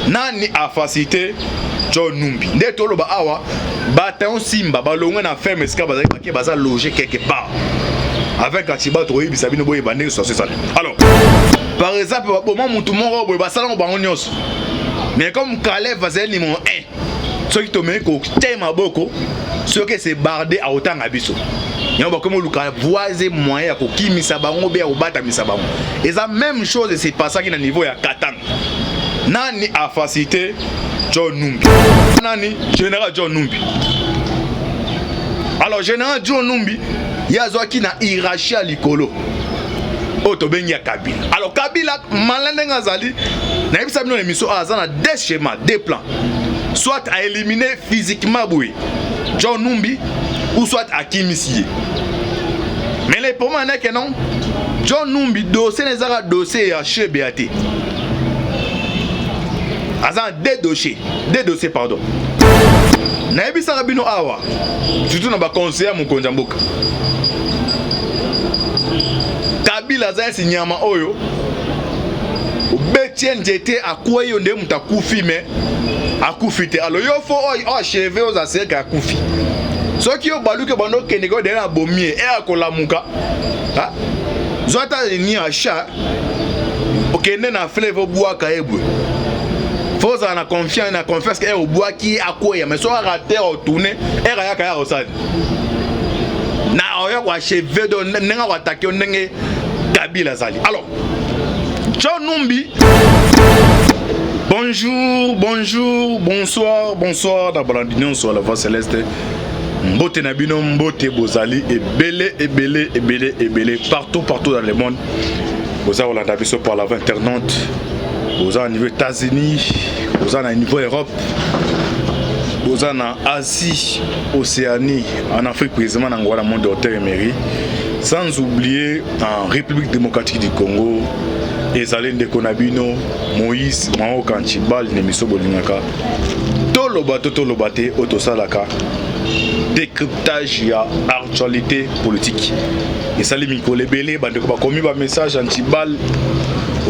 nani a facilité John Numbi nde toloba awa bataillon Simba balongwe na ferme esika bazali baki baza loger quelque part avec Atiba Troyi bisabino boye bande so ça. Alors par exemple moment mutu moko boye basala ngo bango nyonso mais comme Calais va numéro 1 ceux qui tombe ko tema boko ceux qui c'est bardé à autant abiso il y a comme luka voiser moyen ko kimisa bango be au bata misa bango et ça même chose c'est pas ça qui na niveau ya Katanga nani a facilité John Numbi nani général John Numbi. Alors général John Numbi yazwaki na hiérarchie likolo oto bengi ya Kabila. Alors Kabila malande ngazali na yebisa bino émission azana deux schémas deux plans soit à éliminer physiquement Boui John Numbi ou soit à kimisier. Mais les pour moi que non John Numbi dossier nezara dossier ya chez BAT azan deux dossiers pardon na yebisa rabino awa surtout na ba conseiller mon konjamboka Kabila za si nyama oyo Betien njete akwe yo nde mutakufi me akufite alo yo fo o cheve o za seka akufi soki yo baluke bando kenego de na bomie e akolamuka ha zota ni acha okende na flevo buaka ebwe foza na confiance que o buaki akwe mais so rater o tourner e ra yaka ya osadi na oya kwa cheve do nenga watake ndenge Kabila zali. Alors John Numbi bonjour bonsoir dans Balandinion sur la voie céleste mbote nabino mbote bozali ebele partout dans le monde boza Holanda biso par la voie internet boza au niveau États-Unis boza na niveau Europe boza na Asie Océanie en Afrique précisément dans le monde de terre et mairie. Sans oublier en République démocratique du Congo, Ezalen de Konabino, Moïse, Mao Kanchibal, Nemiso Bolingaka, Tolobate, Otosalaka, décryptage ya actualité politique. Et ça les micro-lebele, bande ko commis ba message Antibal,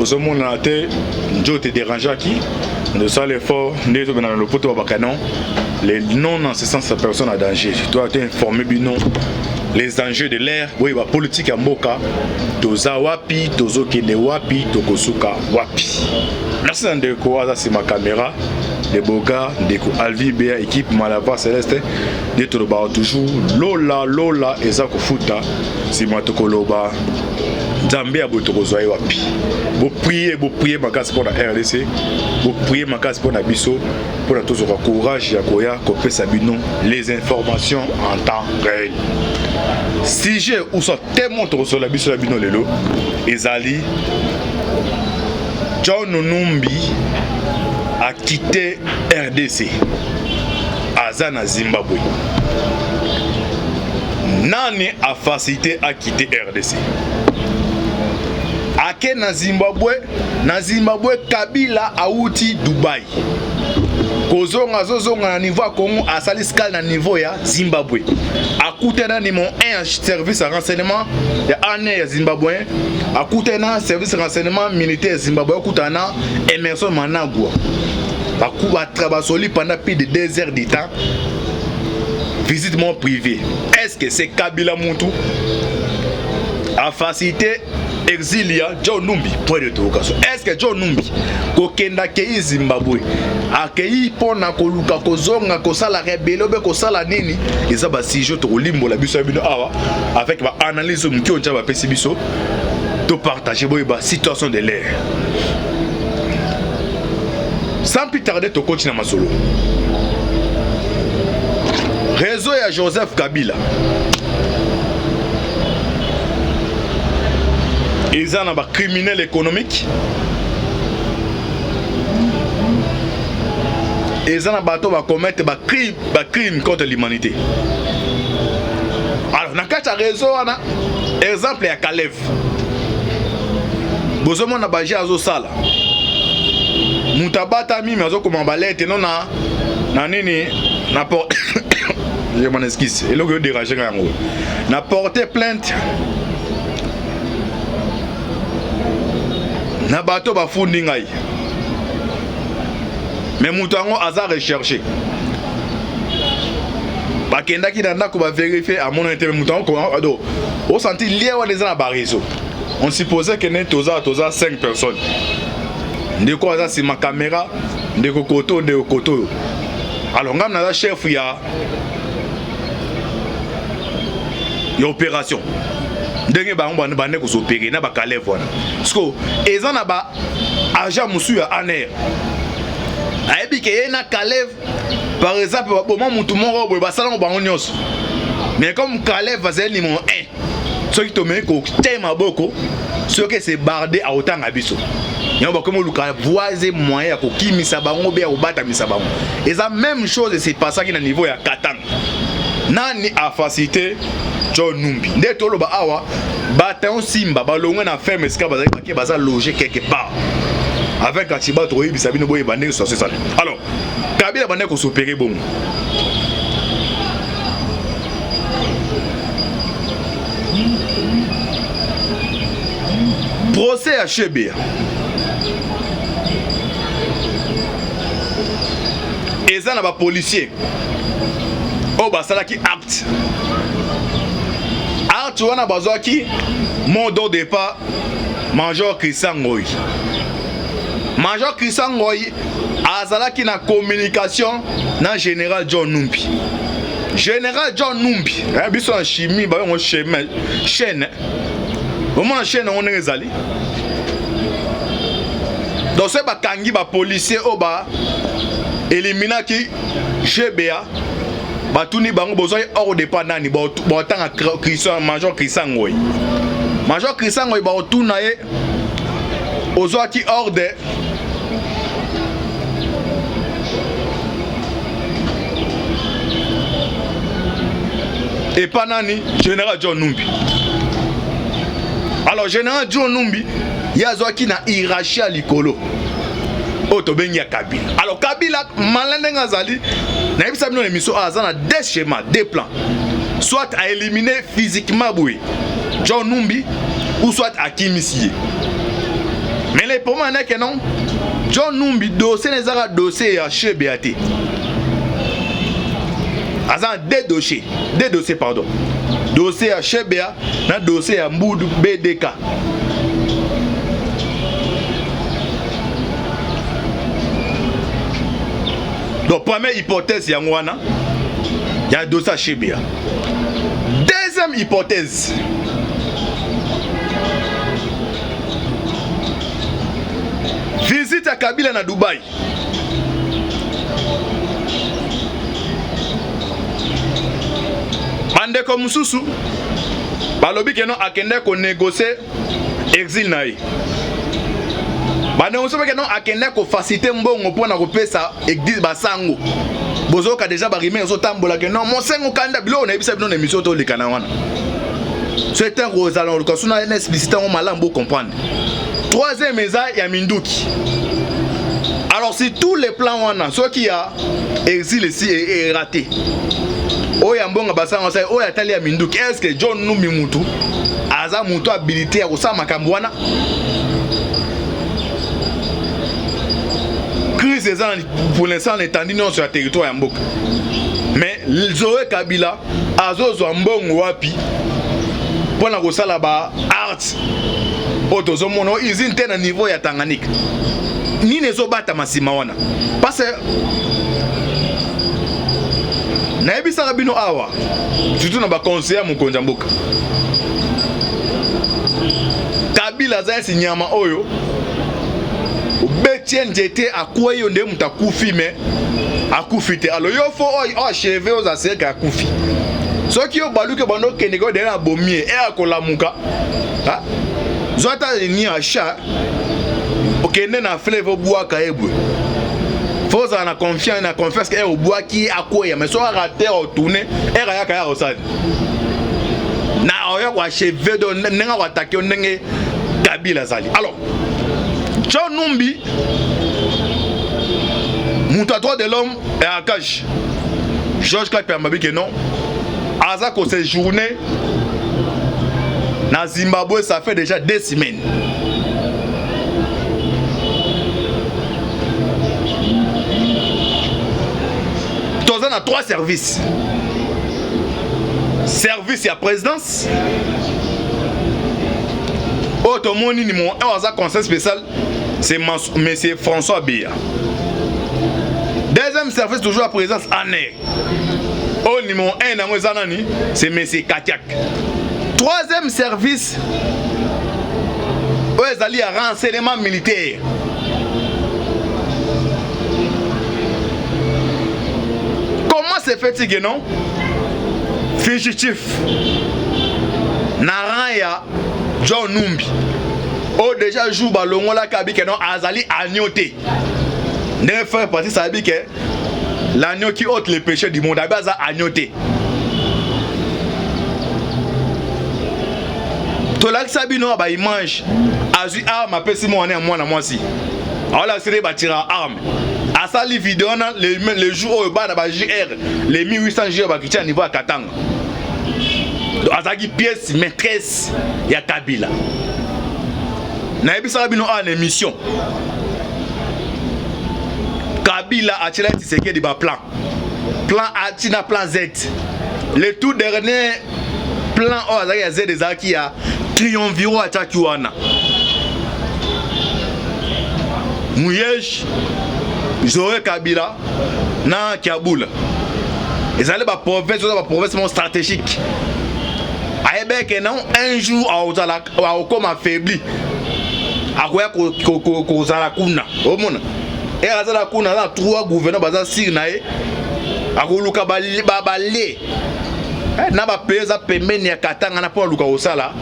aux hommes na te, njo te dérange qui, de ça l'effort, neto dans le poteau bakanon, les non en ce sens sa personne à danger. Tu dois être informé bino. Les enjeux de l'ère, oui, la politique à Mboka, Toza Wapi, Tozo Kende Wapi, Tokosuka Wapi. Merci Ndeko, c'est ma caméra. Les Boga, Ndeko Alvi, Béa, équipe Malava Céleste, de Toloba toujours, Lola, Ezako Futa, c'est ma Tokoloba, Zambé à Botokozo Wapi. Vous priez, ma casse pour la RDC, vous priez ma casse pour la Bisso, pour la Tozo Courage, Yakoya, Kopé Sabino, les informations en temps réel. Si j'ai ou soit tellement sur la Bisso Sabino Lelo, Ezali, John Numbi a quitté RDC, Azana Zimbabwe. Nani a facilité à quitter RDC. Ake na Zimbabwe Kabila auti Dubai. Kozonga zozonga na niveau Congo asali skal na niveau ya Zimbabwe. Akute na numéro 1 service de renseignement ya année ya Zimbabwe. Akute na service de renseignement militaire Zimbabwe akutana Emerson Mnangagwa. Bakuba travailler pendant plus de 2 heures de temps. Visite mon privé. Est-ce que c'est Kabila Muntu a facilité exilia John Numbi point de interrogation. Est-ce que John Numbi kokenda kei Zimbabwe akei pona koluka kozonga kosala rebelo be kosala nini eza ba sijo to limbo la biso bino awa avec ba analyse mki onja ba pesi biso to partager boy ba situation de l'air. Sans plus tarder to continuer masolo. Réseau ya Joseph Kabila. Ils ont un criminel économique. Ils ont un bateau qui commettre des crimes contre l'humanité. Alors, dans le réseau, exemple, il y a Kalev. Vous avez un bagia à Zosala. Moutabata mi, mais vous avez un na nini, na porte. Je m'en excuse. Et là, vous dérangez quand même. Na porté plainte. Na bato bafundi ngai mais Moutango a recherché. Bakenda qui n'a pas vérifié à mon intérêt Moutango on sentit lié à des gens à réseau. On supposait que nous avons 5 personnes. De quoi c'est ma caméra, de koto. Alors, on a un chef, il y a opération. Denge ba on ba ne ko s'opérer na ba Calais voilà. Parce que ils en a ba agent monsieur en air. Ayebi ke na Calais par exemple au moment où tout le monde ba sala ba onyos. Mais comme Calais va ser numéro 1. Ceux qui te mettent ko tema boko, ceux qui c'est bardé à autant abisso. Il y a comme le voisin moyen ko kimisa bango be au bata misa bango. Et la même chose c'est pas ça qui na niveau ya Katang. Nani a facilité John Numbi. Dès que l'on awa, bataillon Simba, balonga na ferme escale qui va loger quelque part. Avec un tibat trop bisabino boy bandé sur ce salon. Alors, Kabila bandé ko s'opérer bon. Procès à Chebea. Et ça n'a pas policier. Oh bah ça là qui acte. Acte on a besoin qui mon dos départ Major Christian Ngoy. Major Christian Ngoy azala qui na communication na général John Numbi. Général John Numbi, biso en chimie ba on chaîne. Comment chaîne on est allé. Donc c'est ba kangi ba policier au ba élimina qui GBA batuni bango besoin hors de pas nani ba tanga Christian Major Christian Ngoy. Major Christian Ngoy ba otuna ye ozo qui hors de et pas nani général John Numbi. Alors général John Numbi yazo qui na hiérarchie à likolo. Otobengi ya Kabila. Alors Kabila malende ngazali na yebisa bino émission azana deux schémas, deux plans. Soit à éliminer physiquement Boui John Numbi ou soit à Kimisié. Mais les pour moi n'est que non. John Numbi dossier les ara dossier à chez BAT. Azan deux dossiers pardon. Dossier à chez BA, na dossier à Mboud BDK. Donc première hypothèse il y a un dossier à chez BA. Deuxième hypothèse. Visite à Kabila na Dubaï. Bande comme Soussou. Balobi que non akende ko négocier exil na yi. Bande on sait que non akende ko faciliter mbongo pona ko pesa exil basango. Bozoka déjà barimé on tambola que non mon sengo kanda bilo na ebisa bino na émission to likana wana. C'est un gros allant le kasuna en explicite on malambo comprendre. Troisième mesa ya Minduki. Alors si tous les plans wana ceux qui a exil ici est raté. Oya mbonga basanga sai oya tali ya Minduki est-ce que John Numbi mutu aza mutu habilité ya kosama makambo wana crise ezana pour l'instant l'étendue non sur le territoire ya mboka mais Zoé Kabila azozwa mbongo wapi pona kosala ba art otozo mono usine te na niveau ya Tanganyika nini ezobata masima wana parce que na ebisa rabino awa surtout na ba conseiller mokonza mboka Kabila za esi nyama oyo betien njete akwe yo nde mutakufi me akufi te alors yo fo o cheve aux aseka akufi soki yo baluke bando kenego de na bomie e akolamuka ha zota ni acha okende na fleuve boaka ebwe faut en confiance na confiance que au bois qui akoya mais so rater au tourner era ya kaya osadi na oya kwa cheve do nenga watake ndenge Kabila zali. Alors John Numbi muta droit de l'homme et à cage Georges Clapper m'a dit que non aza ko séjourner na Zimbabwe ça fait déjà 2 semaines. a 3 services. Service à présidence. Autrement, numéro 1, conseil spécial, c'est M. François Biya. Deuxième service, toujours à présidence, année. Au numéro 1, c'est M. Katiak. Troisième service, ils allaient à renseignement militaire. Comment c'est fait que non? Fugitif. Naraya John Numbi. Oh déjà joue ballon la kabi que non azali agnoté. Ne fait partie ça dit que l'agneau qui ôte les péchés du monde abaza agnoté. To la sabino ba il mange azu arme après si moi on est moi na moi si. Alors c'est ba tira arme. À ça les vidéos les jours au bas de JR les 1800 JR ba qui niveau à Katanga. Azagi pièce maîtresse ya Kabila. Na ebisa bino en émission. Kabila a tiré Tshisekedi ba plan. Plan A tina plan Z. Le tout dernier plan O azagi Z des aki a triomviro ataki wana. Mouyesh Zoé Kabila na Kiabula. Ils allaient ba province stratégique. Que non, un jour à comme affaibli à quoi qu'on a la kuna au monde et à la kuna là 3 gouverneurs baza sirnae à koluka balé na ba pesa pemeni ya Katanga na pour luka osala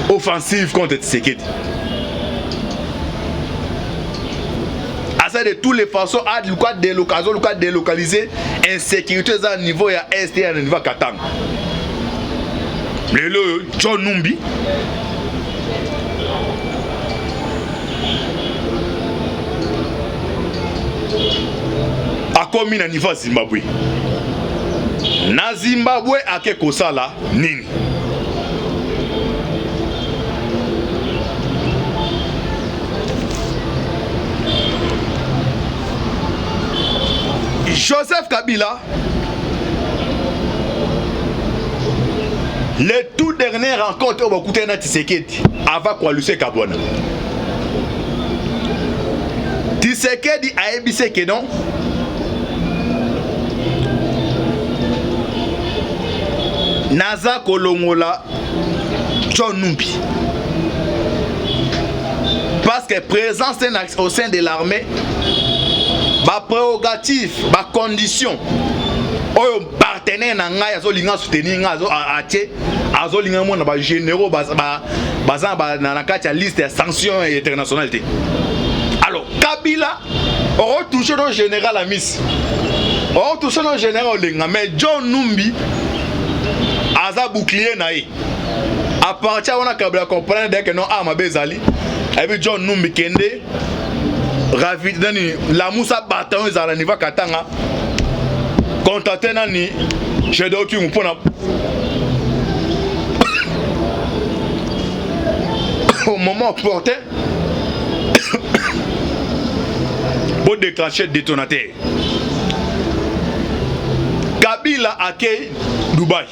offensive contre Tshisekedi. De toutes les façons, à délocaliser insécurité à niveau ya est et à niveau Katanga. Le John Numbi a commis à niveau Zimbabwe. Na Zimbabwe a quelque sala nini. Joseph Kabila, les tout dernières rencontres au Koutena Tshisekedi avant Kwalusé Kabwana. Tshisekedi a ébissé que non. Naza Kolongola John Numbi. Parce que présence au sein de l'armée. Ba prérogative, ba condition. Oyo partenaire na ngai azolinga soutenir nga azolinga mona ba généraux na kati ya liste ya sanctions internationales. Alors Kabila on touche le général Amis. On touche le général Olenga mais John Numbi aza bouclier naï. À partir on a Kabila comprendre que non arme bezali. Et puis John Numbi kende ravi nani la Moussa bataillon za niveau Katanga contacter nani chez Doki mpona au moment opportun pour déclencher détonateur. Kabila accueille Dubaï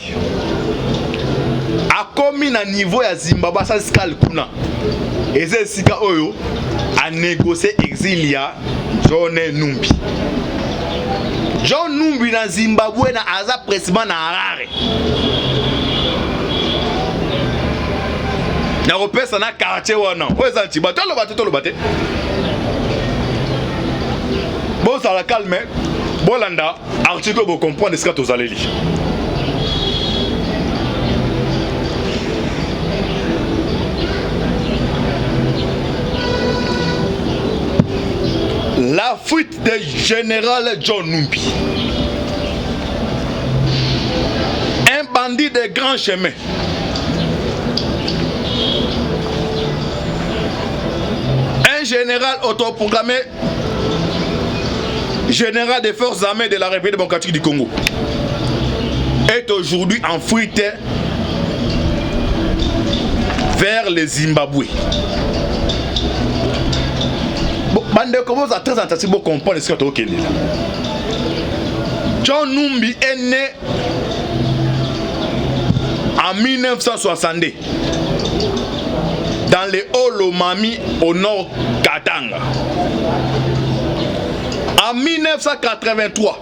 a commis na niveau ya Zimbabwe sa skal kuna eze sika oyo a négocier exil ya John Numbi. John Numbi na Zimbabwe na aza président na Harare. Na repesa na quartier wana. Oza ntiba tolo bate. Bon ça la calme. Bolanda article pour comprendre ce que tu allez lire. La fuite du général John Numbi. Un bandit de grand chemin. Un général autoprogrammé général des forces armées de la République démocratique du Congo est aujourd'hui en fuite vers le Zimbabwe. bande commence à très attentif pour comprendre ce que tu as dit. John Numbi est né en 1962 dans les Hauts-Lomami au nord Katanga. En 1983,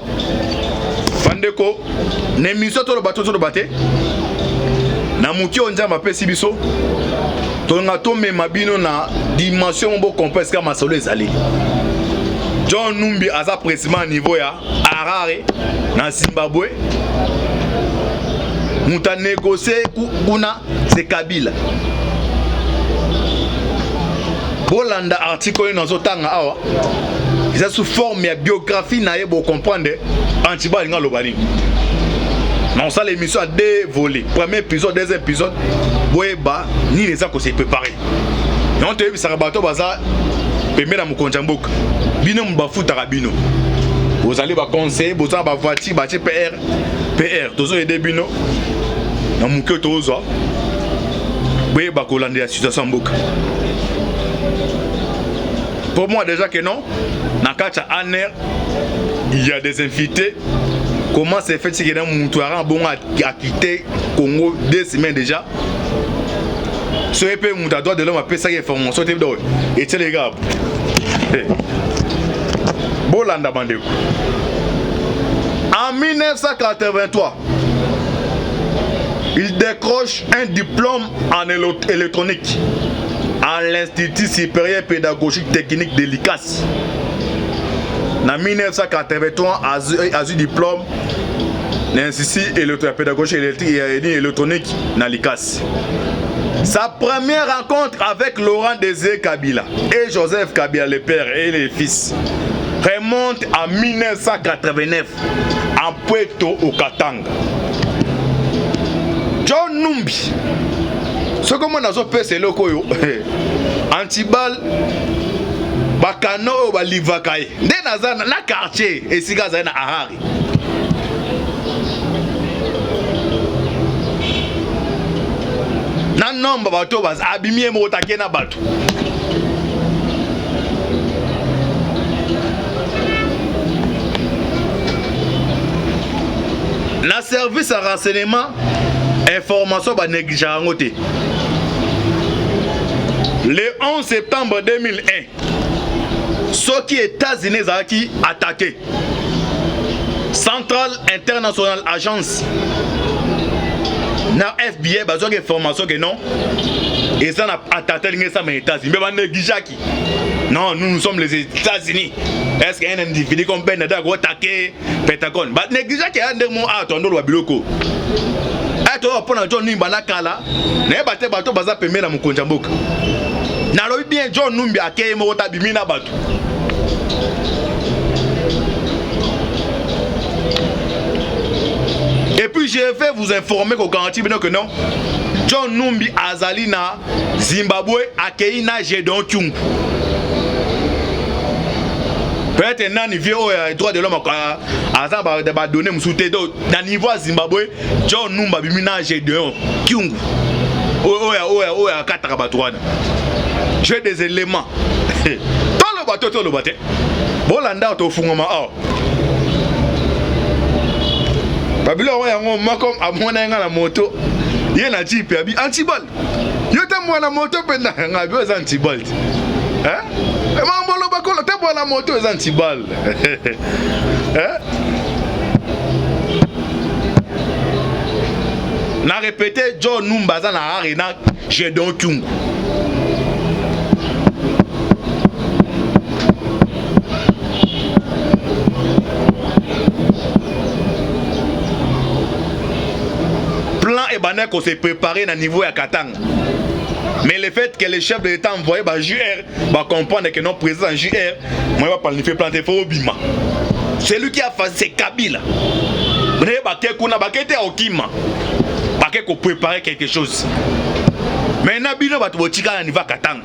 Bandeko, l'émission sur le bateau na muki onja mapesi biso tonga tomé mabino na dimension bo complexe ka masolo ezali. John Numbi aza président niveau ya Harare na Zimbabwe. Muta négocier kuna c'est Kabila. Bolanda article dans zotanga awa. C'est sous forme de biographie na yebo comprendre Antiba linga lobani. Non, ça l'émission a deux volets. Premier épisode, deuxième épisode. Boyeba ni les gens qui se préparé. Non, tu as vu ça bateau baza permet na mukonjambok. Bino mbafu tarabino. Vous allez ba conseiller, vous allez ba voiture, ba PR. Tous les débino. Na muke tozo. Boyeba kolande la situation mbok. Pour moi déjà que non, dans Kacha Aner, il y a des invités. Comment c'est fait si il y a un moutoir bon à quitter Congo 2 semaines déjà. Ce EP moutoir droit de l'homme a fait ça information et c'est les gars. Bolanda Bandeko. En 1983, il décroche un diplôme en électronique à l'Institut supérieur pédagogique technique de l'ICAS. En 1983, il a eu diplôme dans l'Institut pédagogique électronique de l'ICAS. Sa première rencontre avec Laurent Désiré Kabila et Joseph Kabila, le père et les fils, remonte en 1989 en Puerto au Katanga. John Numbi. Ce que moi nazo pese lokoyo antibal bakano balivakaye nde nazana na quartier esika za na Harare. Na nomba bato baz abimie mo takena bato. Na service à renseignement information ba négligence ngote. Le 11 septembre 2001, ceux qui États-Unis ont attaqué Central International Agence na FBI bazo information que non et ça n'a attaqué les États-Unis mais ba négligence. Non, nous sommes les États-Unis. Est-ce qu'un individu comme Ben Nada a attaqué Pentagone? Bah négligence qui a un mot à ton dos biloko. Ato pona John Numbi na kala na bate bato baza pembe na mukonjamboka. Na lobi bien John Numbi akeye mo ta bimina bato. Et puis je vais vous informer qu'au garantie que non John Numbi azali na Zimbabwe akei na Gédéon Kyungu. Peut-être un niveau droit de l'homme à donner mon soutien dans le niveau Zimbabwe, John Numba bimina Gédéon Kyungu. Oya Katarabatouane. J'ai des éléments. Dans le bateau. Bolanda au fungoma. Babylon moi comme à mon la moto. Il y a un jeep antibal. Yo te moi la moto penda nga antibal. Hein? Mambolo bakolo te moi la moto est antibal. Hein? Na répété John Numba za na arena Gédéon Kyungu. Plan et banner qu'on s'est préparé à niveau à Katanga. Mais le fait que les chefs de l'État envoyé par JR va comprendre que non président JR, moi va planifier planter fort au Bima. C'est lui qui a fait c'est Kabila. Mais bah kuna bah qui était au Kima. Bah qu'on préparer quelque chose. Mais Nabino va te botika à niveau Katanga.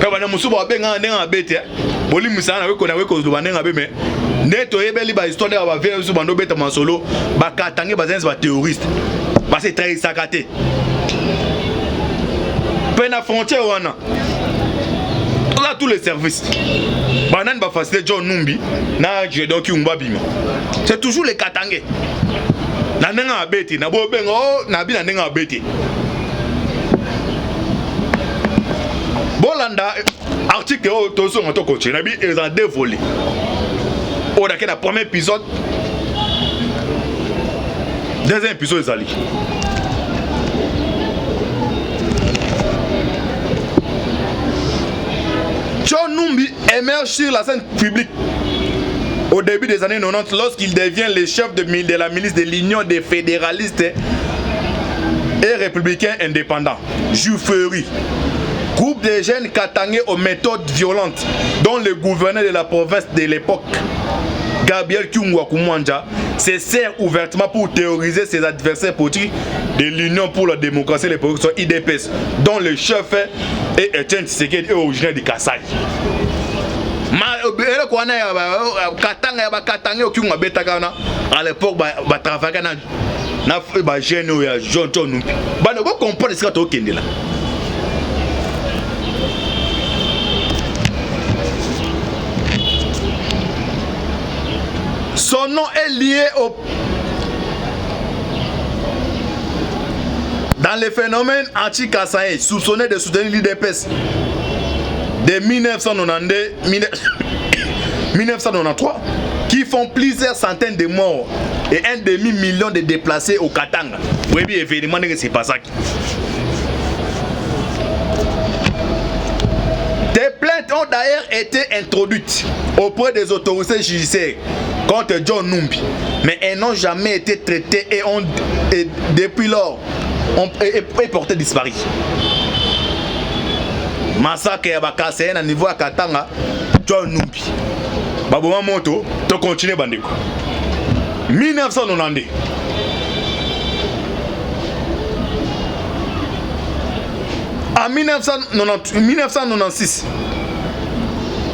Quand on a musuba va benga ndenga bete. Boli musana we kona we ko do bandenga be me. Neto ebeli ba histoire va faire sur bando beta masolo ba Katanga ba zenz ba terroriste. Bah c'est très sakaté. Pena frontière wana. tous les services. Banan va faciliter John Numbi, na Jedon Kiumba Bima. C'est toujours les Katangais. Na nenga abeti, na bo bengo, na bi na nenga abeti. Bolanda, article au tozo en toko na bi ils ont dévolé. Au d'accord, le premier épisode, deuxième épisode ils allaient. John Numbi émerge sur la scène publique au début des années 90 lorsqu'il devient le chef de la milice de l'Union des fédéralistes et républicains indépendants, Juferi, groupe de jeunes katangais aux méthodes violentes dont le gouverneur de la province de l'époque, Gabriel Kyungwa Kumwanja, se sert ouvertement pour terroriser ses adversaires politiques de l'Union pour la démocratie et les productions IDPS, dont le chef est Etienne Tshisekedi et originaire de Kasaï. À l'époque, il travaillait dans les jeunes John Numbi. Vous comprenez ce que tu as là. Son nom est lié dans les phénomènes anti-Kassaïens soupçonnés de soutenir l'IDPS de 1993 qui font plusieurs centaines de morts et 1,5 million de déplacés au Katanga. Oui, évidemment, c'est pas ça. Des plaintes ont d'ailleurs été introduites auprès des autorités judiciaires contre John Numbi, mais elles n'ont jamais été traitées et depuis lors ont porté disparu. Massacre ya bakase na niveau ya Katanga, John Numbi. Baboma moto, to continue bandeko. 1990. En 1996,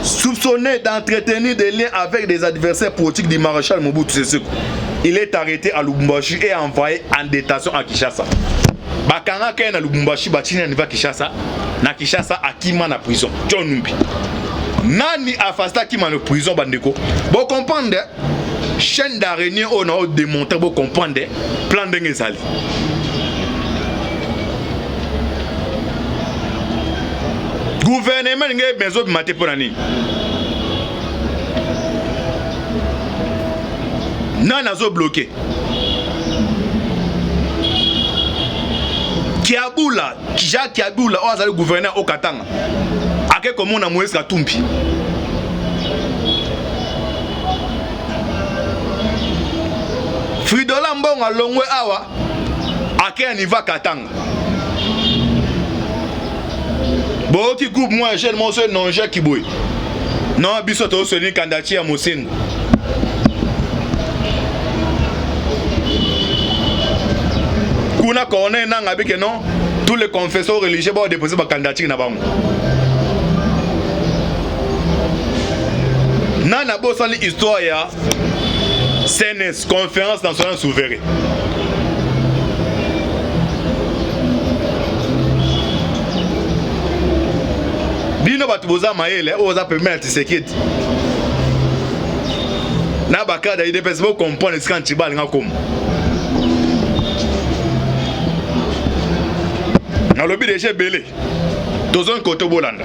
soupçonné d'entretenir des liens avec des adversaires politiques du maréchal Mobutu Sese Seko, il est arrêté à Lubumbashi et envoyé en détention à Kinshasa. Bakanga kaya na Lubumbashi batina niva Kinshasa, na Kinshasa akima na prison. John Numbi. Nani afasta akima na prison bandeko. Bon comprendre chaîne d'araignée on a démontré bon comprendre plan de ngezali. Gouvernement nge bezo bimate pour nani. Nana zo bloqué. Kiabula, Jacques Kiabula, on a le gouverneur au Katanga. Ake comment on a Moïse Katumbi. Fridola Mbonga Longwe Awa, Ake Aniva Katanga. Bon, qui groupe moi, j'ai mon seul non, j'ai qui bouille. Non, bisoto soni kandati à Moussin. Kuna connaît nang avec non, tous les confesseurs religieux vont déposer ma candidature na bango. Nana bosali histoire ya CNS, conférence nationale souveraine. Bino batuboza maele oza permettre Tshisekedi. Na bakada IDPS bo comprendre ce quand Tibal nga comme. Na lobi de Belé. Dans un côté Bolanda.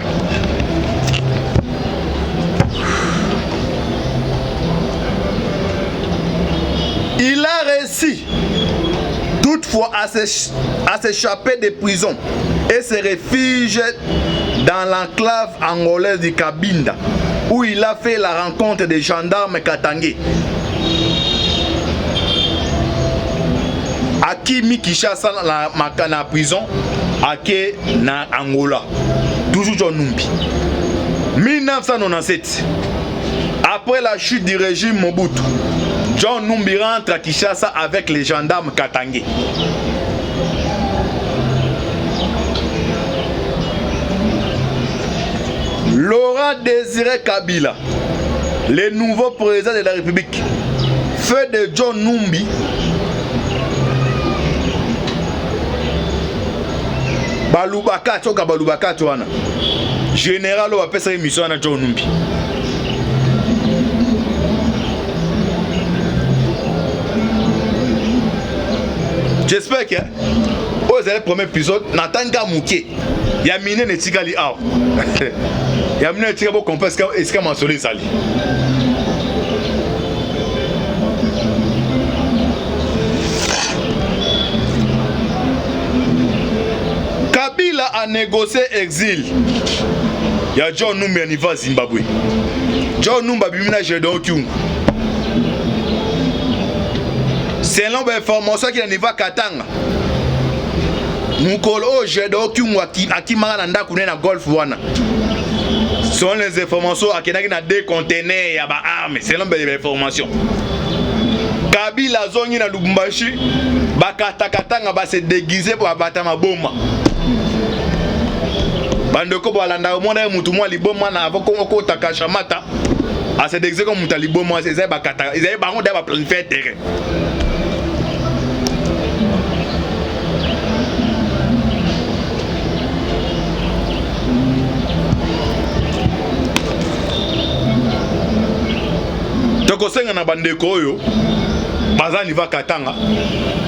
Il a réussi toutefois à s'échapper des prisons et se réfugie dans l'enclave angolaise du Cabinda, où il a fait la rencontre des gendarmes katangais. Aki Mikishasa na prison, Ake na Angola. Toujours John Numbi. 1997, après la chute du régime Mobutu, John Numbi rentre à Kinshasa avec les gendarmes katangais. Laurent Désiré Kabila, le nouveau président de la République, fait de John Numbi Balubaka Tchoka Balubaka Tchoana général ou appelle ça émission à John Numbi. J'espère que vous avez le premier épisode, Natanga Mouké. Il y a miné ne tigali aw. Il y a miné ne tigali pour comprendre est-ce qu'il m'a solé sali. Kabila a négocié exil. Il y a John Numbi qui va Zimbabwe. John Numbi a bimina Jedon Kyung. C'est l'information qui est niveau Katanga. Nous collons Jedon Kyung qui m'a nanda kune na golf wana. Ce sont les informations qui na deux conteneurs ya ba armes. C'est l'information. Kabila zongi na Lubumbashi ba Katanga ba se déguiser pour abattre ma bombe. Bandeko balanda mona mutu mwa liboma na avoko ko takashamata a se déguiser comme mutu liboma c'est ba kata ils ba on ba planifier terrain.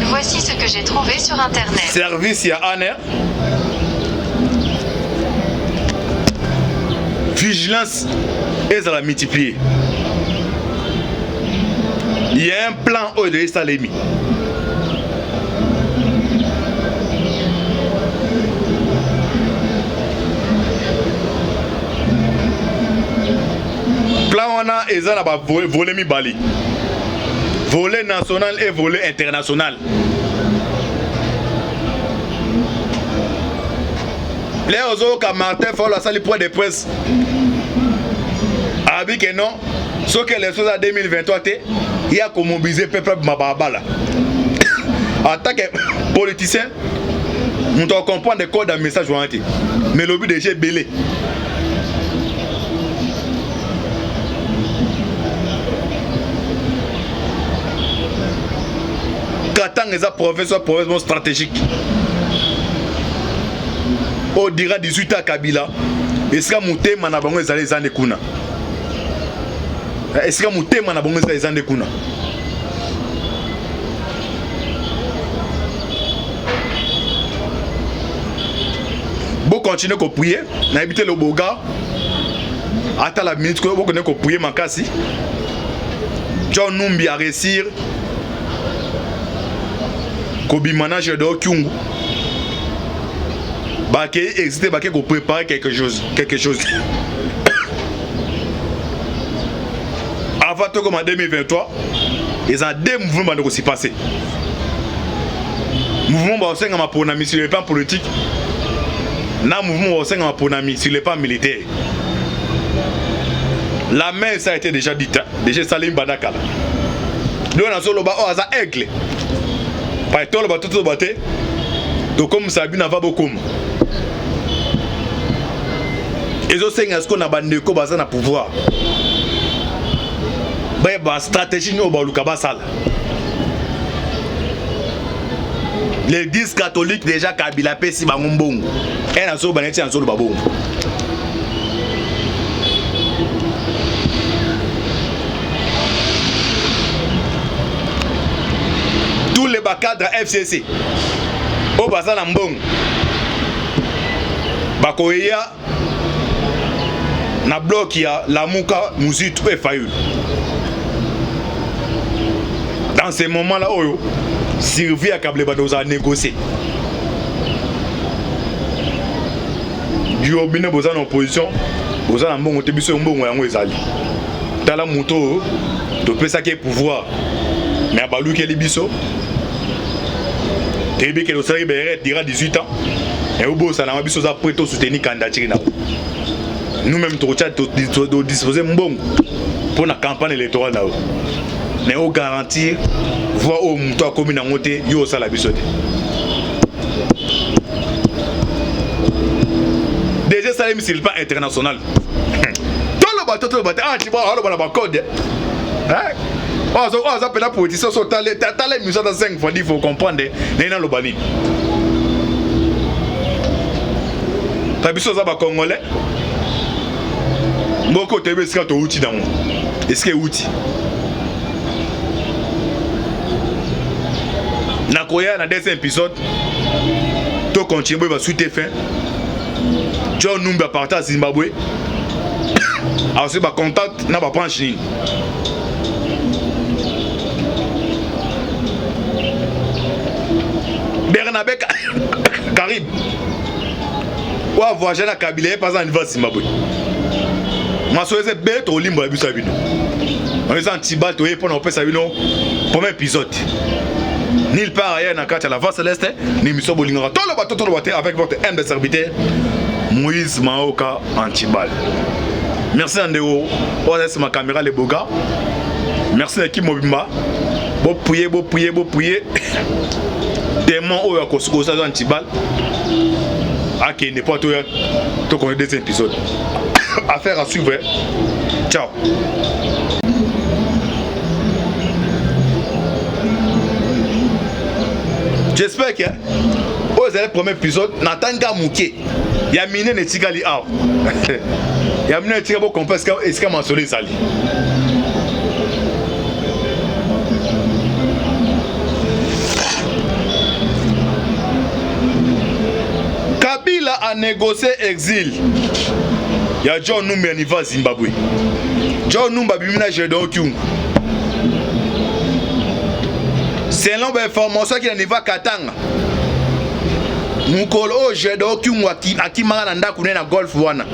Voici ce que j'ai trouvé sur internet. Service ya ANER. Vigilance et la multiplier. Il y a un plan au de Salemi. Plan on a ezala ba volet mi bali. Volet national et volet international. Les autres comme Martin Fall a sali point de presse. Abi que non, ce que les choses à 2023 il y a comme mobiliser peuple mabala. En tant que politicien, on doit comprendre des codes d'un message orienté. Mais le but de j'ai belé. Katanga est un professeur stratégique. On dira 18 ans Kabila. Est-ce que Mouté Manabango est allé dans Kuna? Est-ce que Mouté Manabango est allé dans Kuna? Bon continuer à prier, n'habiter le Boga. Attends la minute que vous connaissez qu'on prier Makasi. John Numbi a réussir. Kobi manager de Kyungu. Baké existait, Baké qu'on prépare quelque chose. Avant tout comme en 2023, ils ont deux mouvements qui s'est passé. Mouvement au sein de ma ponami sur le plan politique, na mouvement au sein de ma ponami sur le plan militaire. La main ça a été déjà dit, déjà Salim Badakala. Nous on a solo ba oza aigle. Par tout le bateau de bateau, donc comme Sabine va beaucoup. Et je sais ce qu'on a bandé comme ça na pouvoir. Bah stratégie nous ba luka basal. L'église catholique déjà Kabila pesi bangombongo. Et na so baneti en solo babongo. Tous les cadres FCC au bazar Mbong bakoya na bloc ya la Muka Muzitu et Fayou. Dans ces moments-là, Sylvie a câblé Badoza a négocié. Du obine Bozan en opposition, Bozan Mbong te biso Mbong yango ezali. Tala moto to pesa ke pouvoir. Mais à Balou qui est biso. Tebi que le salaire dira 18 ans. Et au bout, ça n'a pas besoin de soutenir candidature. Nous-mêmes, nous disposer bon pour la campagne électorale. Mais on garantit, voir au mouton commune en monté, yo ça la bisote. Déjà, ça c'est le plan international. Tout le bateau, ah, tu vois, on va code. Hein? On a appelé la politique, so t'as les musées dans 5 fois, il faut comprendre, n'est-ce pas le t'as vu ça, Congolais, Mboko tebe sika to outil dans moi. Est-ce que outil? Na koya na deuxième épisode. To continuer va suite fin. John Numba parta Zimbabwe. Alors ba contact na ba branche ni. Bernabe Carib. Wa voyager na Kabila pas en niveau Zimbabwe. Ma souhaite bête au limbo abusa bino. On est anti-bal to pour on ça bino. Premier épisode. Nil part ailleurs na carte à la voix céleste, ni mission bolingara. Tout le bateau avec votre humble serviteur Moïse Maoka anti-bal. Merci Andéo. On laisse ma caméra les beaux gars. Merci l'équipe Mobimba. Beau prier. Tellement haut à Kosko ça anti-bal. Ah qui n'est pas tout qu'on est des épisodes. Affaire à suivre. Ciao. J'espère que vous avez le premier épisode. Natanga Mouké. Il y a miné les tigali out. Il y a miné les tigali pour qu'on puisse mentionner ça. Kabila a négocié exil. Il y a John Numba qui va Zimbabwe. John Numba bimina Jedon Kyung. Selon l'information qui est à Katanga. Mukolo Jedon Kyung akimanga nda kunena golf wana.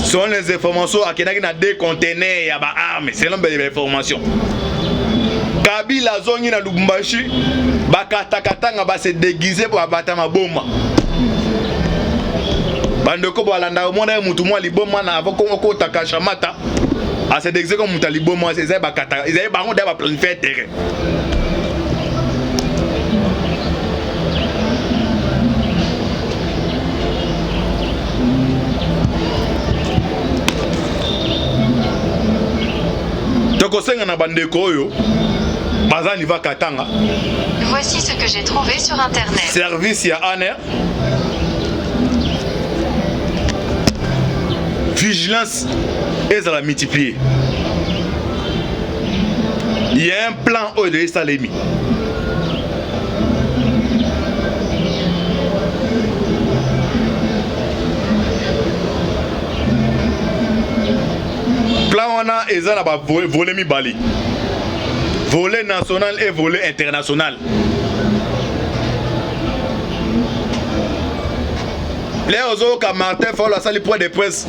Selon les informations akenaki na deux conteneurs ya ba armes. Selon les informations. Kabila zongi na Lubumbashi ba Katanga ba se déguiser pour abattre ma bombe. Bandeko balanda mona mutu mwa liboma na avoko ko takashamata a se déguiser comme mutu liboma c'est ba kata ils bango da ba planifier terrain. Toko senga na bandeko oyo bazani va Katanga. Voici ce que j'ai trouvé sur internet. Service ya ANR. Vigilance est à la multiplier. Il y a un plan au de Salemi. Plan on a est à volet mi bali. Volet national et volet international. Les autres comme Martin faut la salle point de presse.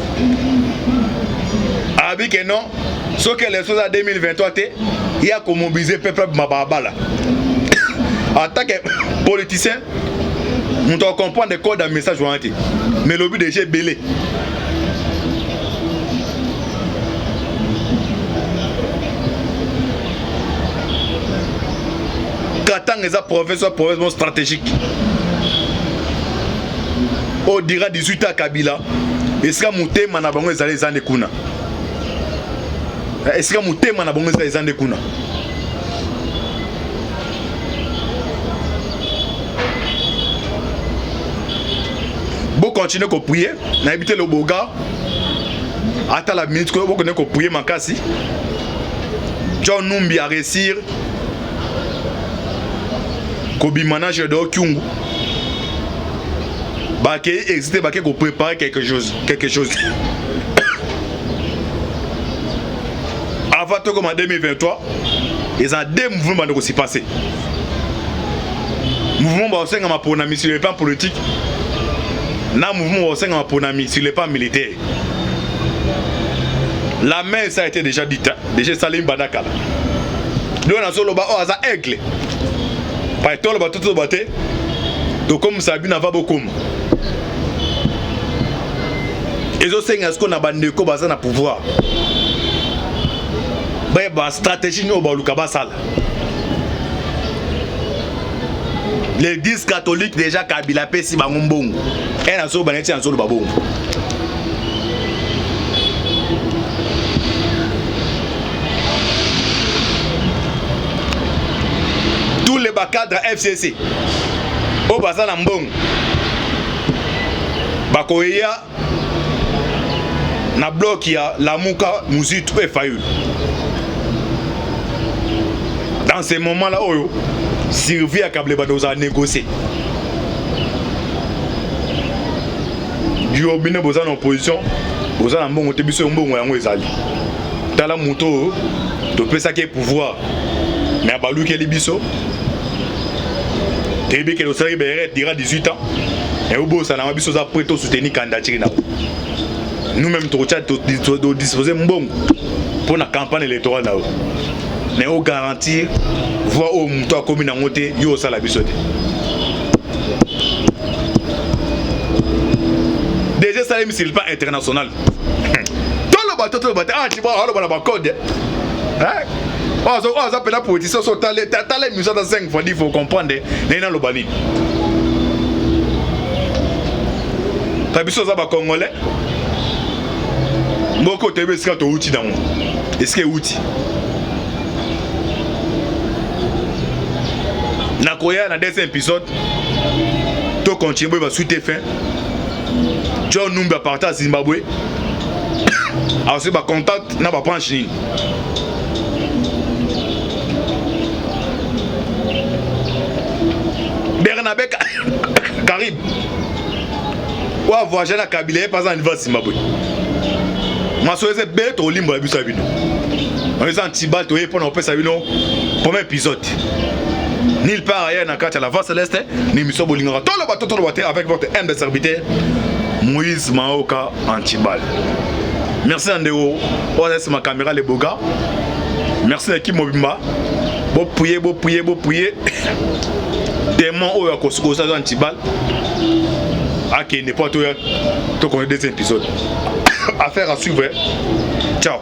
Abi que non, ce que les choses à 2023 il y a comme mobiliser peuple mababa. En tant que politicien, on doit comprendre des codes d'un message orienté. Mais le but de j'ai belé. Katanga est un professeur stratégique. On dira 18 à Kabila. Est-ce que Moutema na bango ezali zande kuna? Est-ce que Moutema na bango ezali zande kuna? Bon continuer à prier, na habiter le boga. Ata la minute que vous connaissez que prier makasi. John Numbi a réussir. Kobi manager de Kyungu. Baké existait baké qu'on prépare quelque chose. Avant tout comme en 2023, ils ont deux mouvements qui s'y passé. Mouvement qui a pour ami sur le plan politique, na mouvement qui a pour ami sur le plan militaire. La main ça a été déjà dit, déjà Salim Badakala. Nous on a solo ba o aza aigle. Par tout le bateau tout baté. Donc comme Sabina va beaucoup. Et je sais que na bande ko baza na pouvoir. Ba stratégie no ba luka basala. L'église catholique déjà Kabila pesi bango mbongo. Et na so baneti na so ba bongo. Tous les cadres FCC au baza na mbongo bakoya na bloc ya Lamuka Muzitu et Fayulu. Dans ces moments-là, Sylvie a câblé à négocier. Du obine boza en opposition, boza na mbongo te biso mbongo yango ezali. Tala moto to pesa ke pouvoir. Mais abalu ke libiso. Tebe ke lo sari beret dira 18 ans. Et au bout ça na biso za prêt soutenir candidature na. Nous-mêmes to disposer mbongo pour la campagne électorale là. Mais au garantir voir au moto a commis na ngote yo sala biso te. Déjà ça c'est le plan international. Tout le bateau ah tu vois on va code. Hein? On appelle la politique so t'as les musées dans 5 fois il faut comprendre dans le bali. T'as biso za ba congolais. Mboko tebe ska to outil dans. Est-ce que outil na koya na deuxième épisode to continuer ba suite fin John Numba parta Zimbabwe ensuite ba contact na ba branche ni Bernabe Carib wa voyager na Kabila pas en niveau Zimbabwe masoeze beto olimbo ya biso bino on est anti-bal to pour na pesa bino premier épisode. Nil part ailleurs dans la Vente Céleste, ni mission Bolingara. Tout le bateau avec votre humble serviteur, Moïse Maoka Antibal. Merci Andéo, on laisse ma caméra les beaux gars. Merci l'équipe Mobimba. Bon prier. Démon au Yakosko, ça Antibal. Ah, qui n'est pas tout qu'on est des épisodes. Affaire à suivre. Ciao.